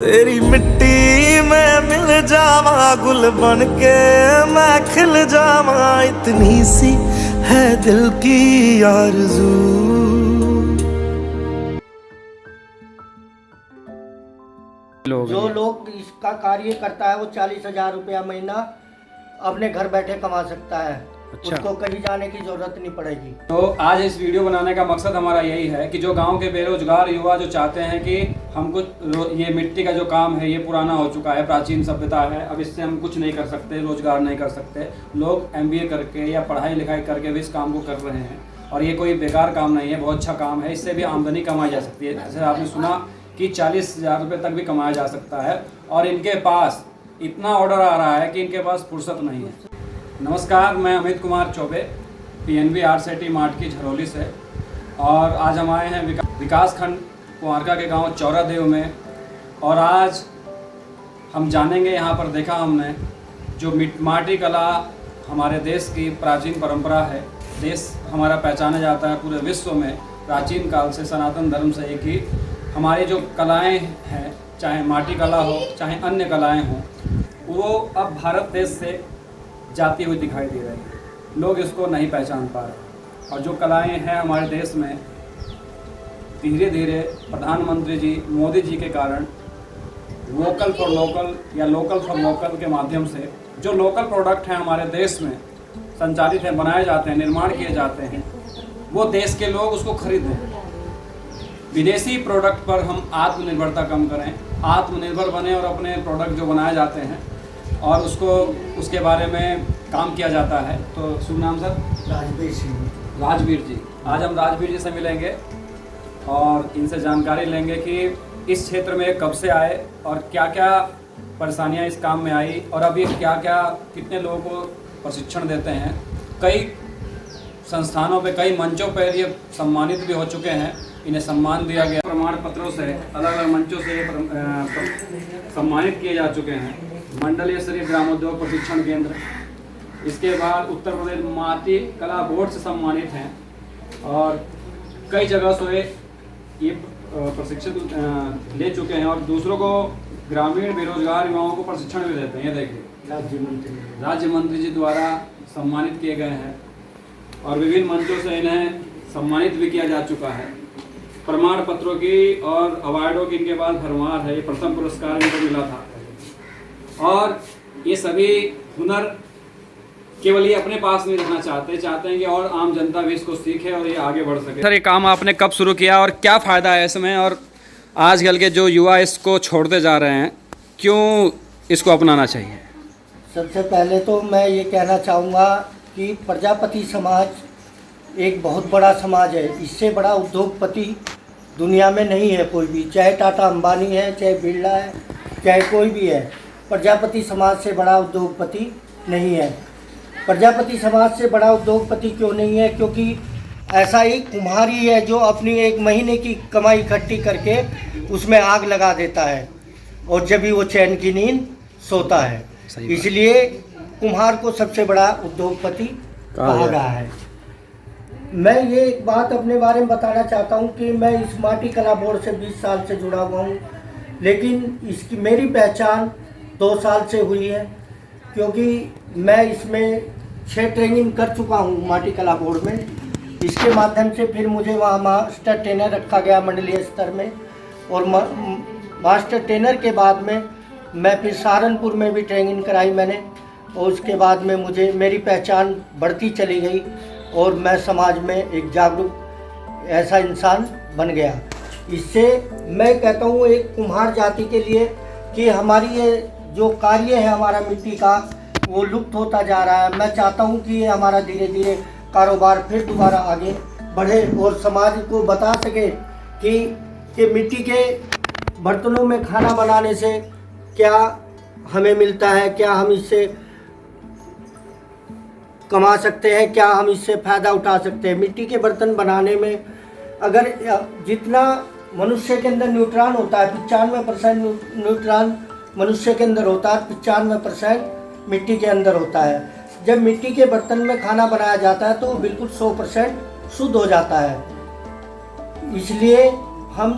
तेरी मिट्टी में मिल जावा गुल बन के मैं खिल जावा इतनी सी है दिल की आरज़ू। जो लोग इसका कार्य करता है वो 40,000 रुपया महीना अपने घर बैठे कमा सकता है। अच्छा। उसको कहीं जाने की जरूरत नहीं पड़ेगी। तो आज इस वीडियो बनाने का मकसद हमारा यही है कि जो गांव के बेरोजगार युवा जो चाहते हैं कि हमको ये मिट्टी का जो काम है ये पुराना हो चुका है, प्राचीन सभ्यता है, अब इससे हम कुछ नहीं कर सकते, रोजगार नहीं कर सकते। लोग MBA करके या पढ़ाई लिखाई करके भी इस काम को कर रहे हैं और ये कोई बेकार काम नहीं है, बहुत अच्छा काम है। इससे भी आमदनी कमाई जा सकती है। जैसे आपने सुना कि 40,000 रुपये तक भी कमाया जा सकता है और इनके पास इतना ऑर्डर आ रहा है कि इनके पास फुर्सत नहीं है। नमस्कार, मैं Amit Kumar Choubey, PNB RCT mart की झरोली से, और आज हम आए हैं विकास खंड कुंवारका के गांव चौरादेव में। और आज हम जानेंगे, यहाँ पर देखा हमने जो माटी कला हमारे देश की प्राचीन परंपरा है। देश हमारा पहचाना जाता है पूरे विश्व में प्राचीन काल से, सनातन धर्म से एक ही हमारी जो कलाएँ हैं, चाहे माटी कला हो चाहे अन्य कलाएँ हों, वो अब भारत देश से जाती हुई दिखाई दे रही है। लोग इसको नहीं पहचान पा रहे और जो कलाएं हैं हमारे देश में धीरे धीरे प्रधानमंत्री जी मोदी जी के कारण वोकल फॉर लोकल या लोकल फॉर वोकल के माध्यम से जो लोकल प्रोडक्ट हैं हमारे देश में संचालित हैं, बनाए जाते हैं, निर्माण किए जाते हैं, वो देश के लोग उसको खरीदें। विदेशी प्रोडक्ट पर हम आत्मनिर्भरता कम करें, आत्मनिर्भर बने और अपने प्रोडक्ट जो बनाए जाते हैं और उसके बारे में काम किया जाता है। तो शुभ नाम सर? राजवीर जी। आज हम राजवीर जी से मिलेंगे और इनसे जानकारी लेंगे कि इस क्षेत्र में कब से आए और क्या क्या परेशानियां इस काम में आई और अभी क्या क्या कितने लोगों को प्रशिक्षण देते हैं। कई संस्थानों पे, कई मंचों पर ये सम्मानित भी हो चुके हैं, इन्हें सम्मान दिया गया, प्रमाण पत्रों से अलग अलग मंचों से सम्मानित किए जा चुके हैं। मंडलीय स्तरीय ग्रामोद्योग प्रशिक्षण केंद्र, इसके बाद उत्तर प्रदेश माटी कला बोर्ड से सम्मानित हैं और कई जगह से ये प्रशिक्षण ले चुके हैं और दूसरों को ग्रामीण बेरोजगार युवाओं को प्रशिक्षण भी देते हैं। ये देखिए राज्य मंत्री जी द्वारा सम्मानित किए गए हैं और विभिन्न मंचों से इन्हें सम्मानित भी किया जा चुका है। प्रमाण पत्रों की और अवार्डों की इनके पास भरमार है। ये प्रथम पुरस्कार इनको मिला था और ये सभी हुनर केवल ये अपने पास नहीं रखना चाहते हैं कि और आम जनता भी इसको सीखे और ये आगे बढ़ सके। सर, ये काम आपने कब शुरू किया और क्या फ़ायदा है इसमें, और आजकल के जो युवा इसको छोड़ते जा रहे हैं, क्यों इसको अपनाना चाहिए? सबसे पहले तो मैं ये कहना चाहूँगा कि प्रजापति समाज एक बहुत बड़ा समाज है। इससे बड़ा उद्योगपति दुनिया में नहीं है कोई भी, चाहे टाटा अंबानी है, चाहे बिरला है, चाहे कोई भी है। प्रजापति समाज से बड़ा उद्योगपति नहीं है। प्रजापति समाज से बड़ा उद्योगपति क्यों नहीं है? क्योंकि ऐसा ही कुम्हार ही है जो अपनी एक महीने की कमाई इकट्ठी करके उसमें आग लगा देता है और जब भी वो चैन की नींद सोता है। इसलिए कुम्हार को सबसे बड़ा उद्योगपति कहा गया है। मैं ये एक बात अपने बारे में बताना चाहता हूँ कि मैं इस माटी कला बोर्ड से 20 साल से जुड़ा हुआ हूँ, लेकिन इसकी मेरी पहचान 2 साल से हुई है क्योंकि मैं इसमें 6 ट्रेनिंग कर चुका हूँ माटी कला बोर्ड में। इसके माध्यम से फिर मुझे वहाँ मास्टर ट्रेनर रखा गया मंडलीय स्तर में और मास्टर ट्रेनर के बाद में मैं फिर सहारनपुर में भी ट्रेनिंग कराई मैंने और उसके बाद में मुझे मेरी पहचान बढ़ती चली गई और मैं समाज में एक जागरूक ऐसा इंसान बन गया। इससे मैं कहता हूँ एक कुम्हार जाति के लिए कि हमारी ये जो कार्य है हमारा मिट्टी का वो लुप्त होता जा रहा है। मैं चाहता हूँ कि ये हमारा धीरे धीरे कारोबार फिर दोबारा आगे बढ़े और समाज को बता सके कि मिट्टी के बर्तनों में खाना बनाने से क्या हमें मिलता है, क्या हम इससे कमा सकते हैं, क्या हम इससे फ़ायदा उठा सकते हैं। मिट्टी के बर्तन बनाने में अगर जितना मनुष्य के अंदर न्यूट्रॉन होता है, 95% न्यूट्रॉन मनुष्य के अंदर होता है, 95% मिट्टी के अंदर होता है। जब मिट्टी के बर्तन में खाना बनाया जाता है तो वो बिल्कुल 100% शुद्ध हो जाता है। इसलिए हम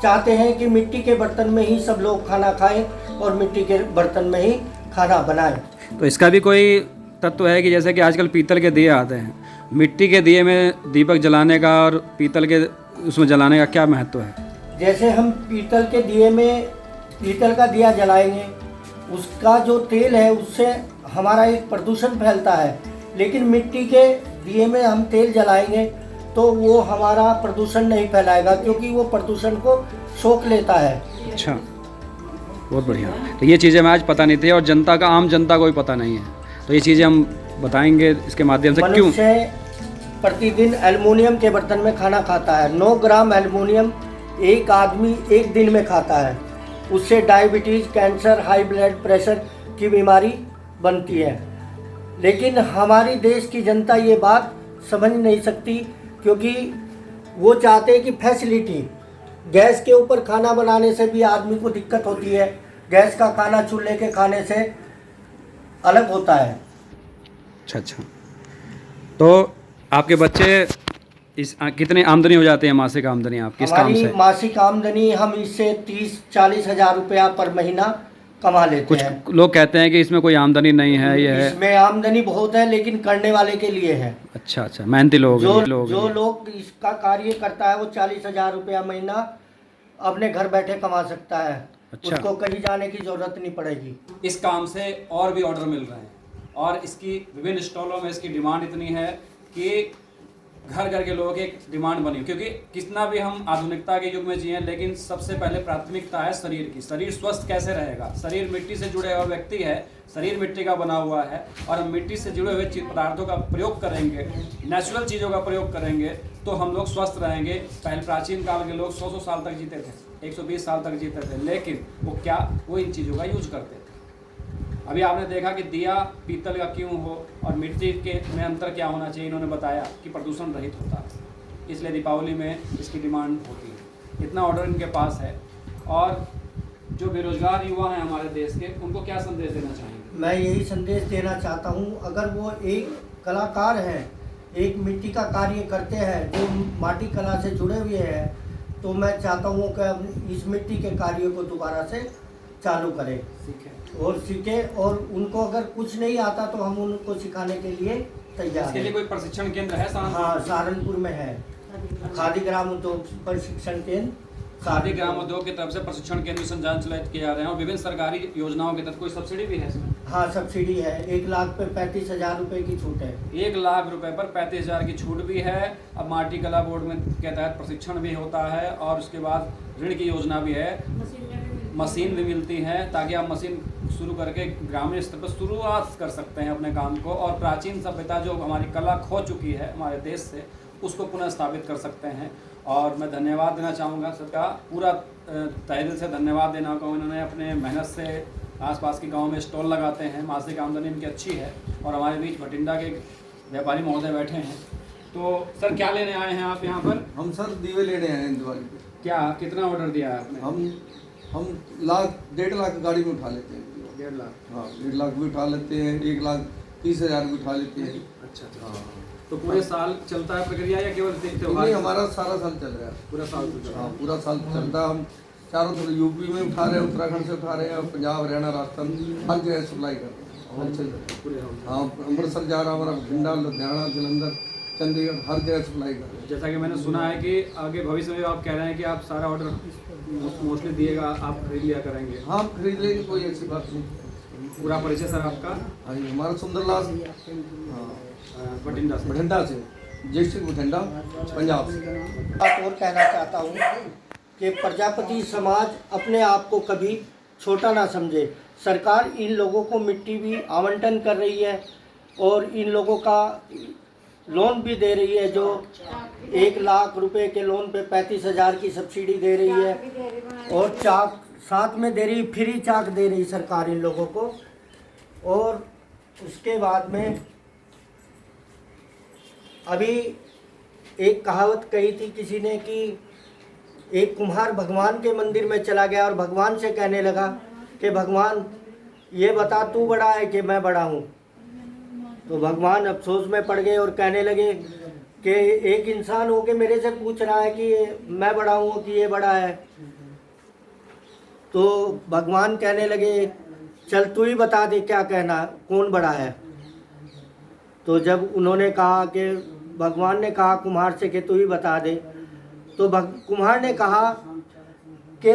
चाहते हैं कि मिट्टी के बर्तन में ही सब लोग खाना खाएं और मिट्टी के बर्तन में ही खाना बनाएं। तो इसका भी कोई तत्व है कि जैसे कि आजकल पीतल के दिए आते हैं, मिट्टी के दिए में दीपक जलाने का और पीतल के उसमें जलाने का क्या महत्व है? जैसे हम पीतल के दिए में पीतल का दिया जलाएंगे, उसका जो तेल है उससे हमारा एक प्रदूषण फैलता है, लेकिन मिट्टी के दिए में हम तेल जलाएंगे तो वो हमारा प्रदूषण नहीं फैलाएगा, क्योंकि वो प्रदूषण को सोख लेता है। अच्छा, बहुत बढ़िया। तो ये चीज़ें मैं आज पता नहीं थी और जनता का, आम जनता को भी पता नहीं है, तो ये चीज़ें हम बताएंगे इसके माध्यम से। क्यों? मनुष्य प्रतिदिन एल्युमिनियम के बर्तन में खाना खाता है। 9 ग्राम एल्युमिनियम एक आदमी एक दिन में खाता है। उससे diabetes, cancer, high blood pressure की बीमारी बनती है। लेकिन हमारी देश की जनता ये बात समझ नहीं सकती, क्योंकि वो चाहते हैं कि फैसिलिटी, गैस के ऊपर खाना बनाने से भी आदमी को दिक्कत होती है। गैस का खाना चूल्हे के खाने से अलग होता है। अच्छा। तो आपके बच्चे कितने आमदनी हो जाते हैं, मासिक आमदनी आप किस काम से? हमारी मासिक आमदनी, हम इससे 30-40 हज़ार रुपया पर महीना कमा लेते हैं। कुछ लोग कहते हैं कि इसमें कोई आमदनी नहीं है, ये है। इसमें आमदनी बहुत है, लेकिन करने वाले के लिए है। अच्छा, मेहनती लोग जो लोग इसका कार्य करता है वो 40 हज़ार रुपया महीना अपने घर बैठे कमा सकता है। अच्छा। उसको कहीं जाने की जरूरत नहीं पड़ेगी। इस काम से और भी ऑर्डर मिल रहे हैं और इसकी विभिन्न स्टॉलों में इसकी डिमांड इतनी है कि घर घर के लोगों की एक डिमांड बनी, क्योंकि कितना भी हम आधुनिकता के युग में जिए, लेकिन सबसे पहले प्राथमिकता है शरीर की। शरीर स्वस्थ कैसे रहेगा? शरीर मिट्टी से जुड़े हुआ व्यक्ति है, शरीर मिट्टी का बना हुआ है, और हम मिट्टी से जुड़े हुए पदार्थों का प्रयोग करेंगे, नेचुरल चीज़ों का प्रयोग करेंगे तो हम लोग स्वस्थ रहेंगे। पहले प्राचीन काल के लोग 100 साल तक जीते थे, 120 साल तक जीते थे, लेकिन वो इन चीज़ों का यूज करते थे। अभी आपने देखा कि दिया पीतल का क्यों हो और मिट्टी के में अंतर क्या होना चाहिए। इन्होंने बताया कि प्रदूषण रहित होता है, इसलिए दीपावली में इसकी डिमांड होती है। इतना ऑर्डर इनके पास है। और जो बेरोजगार युवा हैं हमारे देश के, उनको क्या संदेश देना चाहेंगे? मैं यही संदेश देना चाहता हूँ, अगर वो एक कलाकार हैं, एक मिट्टी का कार्य करते हैं, जो माटी कला से जुड़े हुए हैं, तो मैं चाहता हूँ कि इस मिट्टी के कार्य को दोबारा से चालू करें और सीखें। और उनको अगर कुछ नहीं आता तो हम उनको सिखाने के लिए तैयार हैं। इसके लिए कोई प्रशिक्षण केंद्र है सहारनपुर? हाँ, सहारनपुर में है खादी ग्राम उद्योग प्रशिक्षण केंद्र। खादी ग्राम उद्योग की तरफ से प्रशिक्षण केंद्र संचालित किए जा रहे हैं और विभिन्न सरकारी योजनाओं के तहत कोई सब्सिडी भी है इसमें? हाँ, सब्सिडी है। 1 लाख पे 35 हज़ार रुपये की छूट है। 1 लाख रुपए पर 35 हज़ार की छूट भी है। अब माटी कला बोर्ड में के तहत प्रशिक्षण भी होता है और उसके बाद ऋण की योजना भी है, मशीन भी मिलती है, ताकि आप मशीन शुरू करके ग्रामीण स्तर पर शुरुआत कर सकते हैं अपने काम को, और प्राचीन सभ्यता जो हमारी कला खो चुकी है हमारे देश से, उसको पुनः स्थापित कर सकते हैं। और मैं धन्यवाद देना चाहूँगा सबका, पूरा तहे दिल से धन्यवाद देना कहूँ। इन्होंने अपने मेहनत से आसपास के गांव में स्टॉल लगाते हैं, मासिक आमदनी इनकी अच्छी है। और हमारे बीच भटिंडा के व्यापारी महोदय बैठे हैं। तो सर, क्या लेने आए हैं आप यहाँ पर? हम सर दीवे लेने आए हैं दिवाली पे। क्या, कितना ऑर्डर दिया है आपने? हम 1.5 लाख गाड़ी में उठा लेते हैं। 1.5 लाख? हाँ, 1.5 लाख भी उठा लेते हैं, 1,30,000 भी उठा लेते हैं। अच्छा। हाँ। तो पूरे साल चलता है प्रक्रिया या केवल त्योहार? नहीं, हमारा सारा साल चल रहा है। पूरा साल? हाँ, पूरा साल चलता है। हम चारों तरफ यूपी में उठा रहे हैं, उत्तराखंड से उठा रहे हैं, पंजाब, हरियाणा, राजस्थान, हर जगह सप्लाई कर रहे हैं। हाँ, अमृतसर जा रहा, हमारा भटिंडा, लुधियाना, जलंधर, चंडीगढ़, हर जगह सप्लाई कर रहे हैं। जैसा कि मैंने सुना है कि आगे भविष्य में आप कह रहे हैं कि आप सारा ऑर्डर मोस्टली दिएगा, आप खरीद लिया करेंगे? हाँ, खरीद लेंगे, कोई ऐसी बात नहीं। पूरा परिचय सर आपका? हाँ, हमारा सुंदरलाल, हाँ, भटिंडा से, डिस्ट्रिक्ट भटिंडा, पंजाब से। बात और कहना चाहता हूँ कि प्रजापति समाज अपने आप को कभी छोटा ना समझे। सरकार इन लोगों को मिट्टी भी आवंटन कर रही है और इन लोगों का लोन भी दे रही है, जो 1 लाख रुपए के लोन पे 35 हज़ार की सब्सिडी दे रही है, और चाक साथ में दे रही, फ्री चाक दे रही सरकार इन लोगों को। और उसके बाद में अभी एक कहावत कही थी किसी ने कि एक कुम्हार भगवान के मंदिर में चला गया और भगवान से कहने लगा कि भगवान ये बता, तू बड़ा है कि मैं बड़ा हूँ? तो भगवान अफसोस में पड़ गए और कहने लगे कि एक इंसान होके मेरे से पूछ रहा है कि मैं बड़ा हूँ कि ये बड़ा है। तो भगवान कहने लगे चल तू ही बता दे क्या कहना, कौन बड़ा है। तो जब उन्होंने कहा कि भगवान ने कहा कुम्हार से कि तू ही बता दे, तो कुम्हार ने कहा कि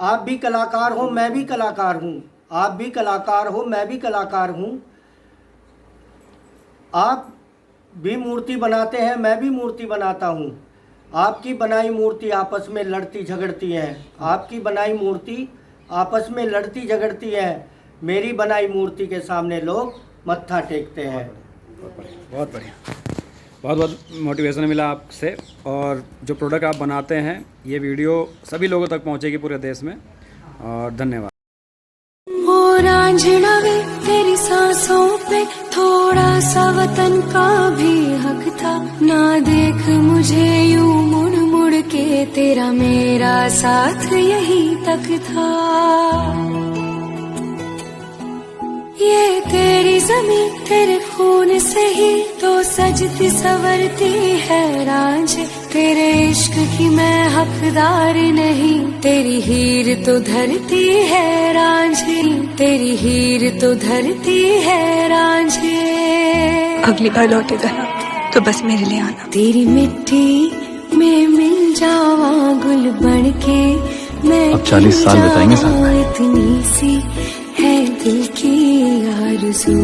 आप भी कलाकार हो, मैं भी कलाकार हूँ, आप भी कलाकार हो, मैं भी कलाकार हूँ, आप भी मूर्ति बनाते हैं, मैं भी मूर्ति बनाता हूँ, आपकी बनाई मूर्ति आपस में लड़ती झगड़ती हैं, आपकी बनाई मूर्ति आपस में लड़ती झगड़ती है, मेरी बनाई मूर्ति के सामने लोग मत्था टेकते हैं। बहुत बढ़िया, बहुत बहुत मोटिवेशन मिला आपसे। और जो प्रोडक्ट आप बनाते हैं ये वीडियो सभी लोगों तक पहुंचेगी पूरे देश में। और धन्यवाद। ओ रांझना वे तेरी सांसों पे थोड़ा सा वतन का भी हक था, ना देख मुझे यूं मुड़ मुड़ के, तेरा मेरा साथ यहीं तक था। ये तेरी ज़मीं तेरे खून से ही तो सजती संवरती है रांझे, तेरे इश्क की मैं हकदार नहीं, तेरी हीर तो धरती है रांझे, तेरी हीर तो धरती है रांझे। अगली बार लौटेगा ना तो बस मेरे लिए आना। तेरी मिट्टी में मिल जावा गुल बनके, मैं अब 40 साल बिताएंगे साथ में। इतनी सी है दिल की आरज़ू।